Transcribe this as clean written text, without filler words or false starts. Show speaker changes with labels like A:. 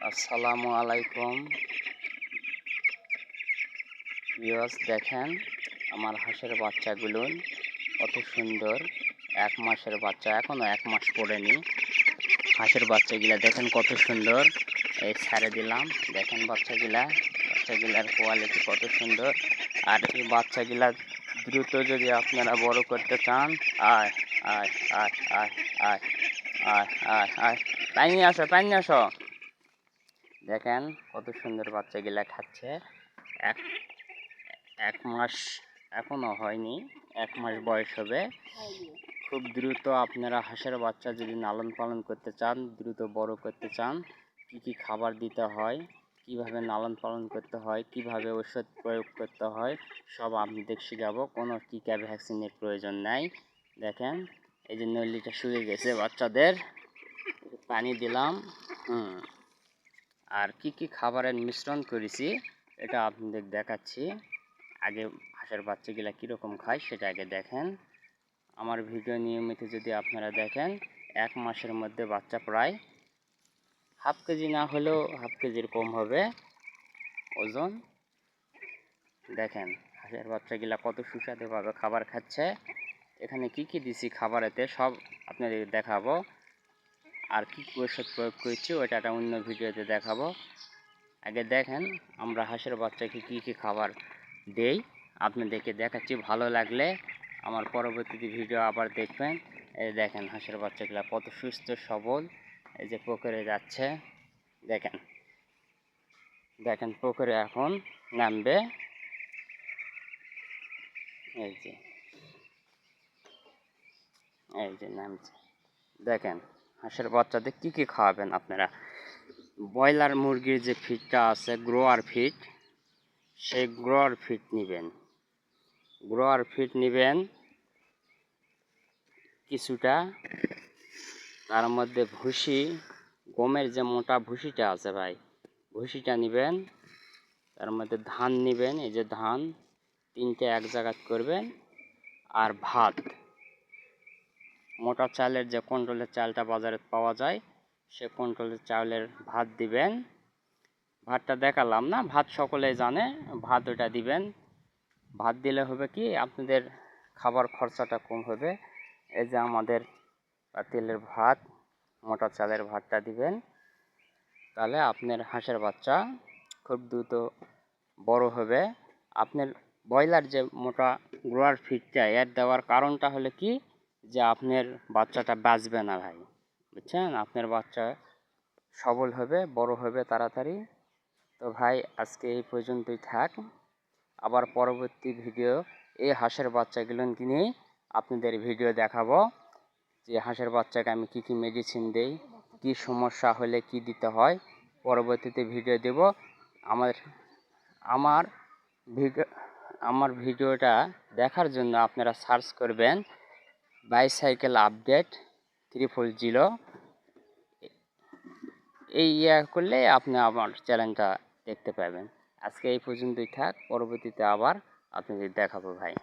A: আসসালামু আলাইকুম ভিউয়ার্স, দেখেন আমার হাঁসের বাচ্চাগুলো কত সুন্দর। 1 মাসের বাচ্চা, এখনো 1 মাস পড়েনি। হাঁসের বাচ্চাগুলা দেখেন কত সুন্দর। এই ছেড়ে দিলাম, দেখেন বাচ্চাগুলার কোয়ালিটি কত সুন্দর। আর এই বাচ্চাগুলা দ্রুত যদি আপনারা বড় করতে চান, আয় আয় আয় আয় আয় আয় আয় আয় পানি আসো। দেখেন কত সুন্দর বাচ্চাগুলা খাচ্ছে। এক মাস এখনো হয়নি, 1 মাস বয়স হবে। খুব দ্রুত আপনারা হাঁসের বাচ্চা যদি লালন পালন করতে চান, দ্রুত বড় করতে চান, কি খাবার দিতে হয়, কিভাবে লালন পালন করতে হয়, কিভাবে ওষুধ প্রয়োগ করতে হয়, সব আপনাদের শেখাবো। কোনো টিকা ভ্যাকসিনের প্রয়োজন নাই। দেখেন এই যে নলিটা শুয়ে গেছে বাচ্চাদের, পানি দিলাম। আর কি খাবারের মিশ্রণ করেছি এটা আপনাদের দেখাচ্ছি। আগে হাঁসের বাচ্চাগুলা কীরকম খায় সেটা আগে দেখেন। আমার ভিডিও নিয়মিত যদি আপনারা দেখেন, 1 মাসের মধ্যে বাচ্চা প্রায় হাফ কেজি না হলেও হাফ কেজির কম হবে ওজন। দেখেন হাঁসের বাচ্চাগুলা কত সুস্বাদুভাবে খাবার খাচ্ছে। এখানে কি দিছি খাবারেতে সব আপনাদের দেখাবো। আর কি ওষুধ প্রয়োগ করেছি ওটা একটা অন্য ভিডিওতে দেখাবো। আগে দেখেন আমরা হাঁসের বাচ্চাকে কি খাবার দেই, আপনাদেরকে দেখাচ্ছি। ভালো লাগলে আমার পরবর্তী ভিডিও আবার দেখবেন। এই দেখেন হাঁসের বাচ্চাগুলো কত সুস্থ সবল। এই যে পুকুরে যাচ্ছে, দেখেন পুকুরে এখন নামবে। এই যে নামছে। দেখেন হাঁসের বাচ্চাদের কি খাওয়াবেন আপনারা। ব্রয়লার মুরগির যে ফিডটা আছে, গ্রোয়ার ফিড, সেই গ্রোয়ার ফিড নেবেন কিছুটা। তার মধ্যে ভুসি, গমের যে মোটা ভুসিটা আছে ভাই, ভুসিটা নেবেন। তার মধ্যে ধান নেবেন, এই যে ধান 3টে এক জায়গা করবেন। আর ভাত, মোটা চালের যে কন্ট্রোলের চালটা বাজারে পাওয়া যায়, সে কন্ট্রোলের চালের ভাত দিবেন। ভাতটা দেখালাম না, ভাত সকলেই জানে, ভাত ওটা দিবেন। ভাত দিলে হবে কি আপনাদের খাবার খরচাটা কম হবে। এই যে আমাদের তেলের ভাত, মোটা চালের ভাতটা দিবেন। তাহলে আপনার হাঁসের বাচ্চা খুব দ্রুত বড় হবে। আপনার ব্রয়লার যে মোটা গ্রোয়ার ফিডটা এর দেওয়ার কারণটা হলো কি, যে আপনার বাচ্চাটা বাঁচবে না ভাই, বুঝছেন? আপনার বাচ্চা সবল হবে, বড় হবে তাড়াতাড়ি। তো ভাই আজকে এই পর্যন্তই থাক। আবার পরবর্তী ভিডিও এই হাঁসের বাচ্চাগুলো নিয়ে আপনাদের ভিডিও দেখাবো, যে হাঁসের বাচ্চাকে আমি কি মেডিসিন দেই, কি সমস্যা হলে কি দিতে হয়, পরবর্তীতে ভিডিও দেব। আমার ভিডিওটা দেখার জন্য আপনারা সার্চ করবেন বাইসাইকেল আপডেট 300। এই করলে আপনি আমার চ্যানেলটা দেখতে পাবেন। আজকে এই পর্যন্তই থাক, পরবর্তীতে আবার আপনাদের দেখাবো ভাই।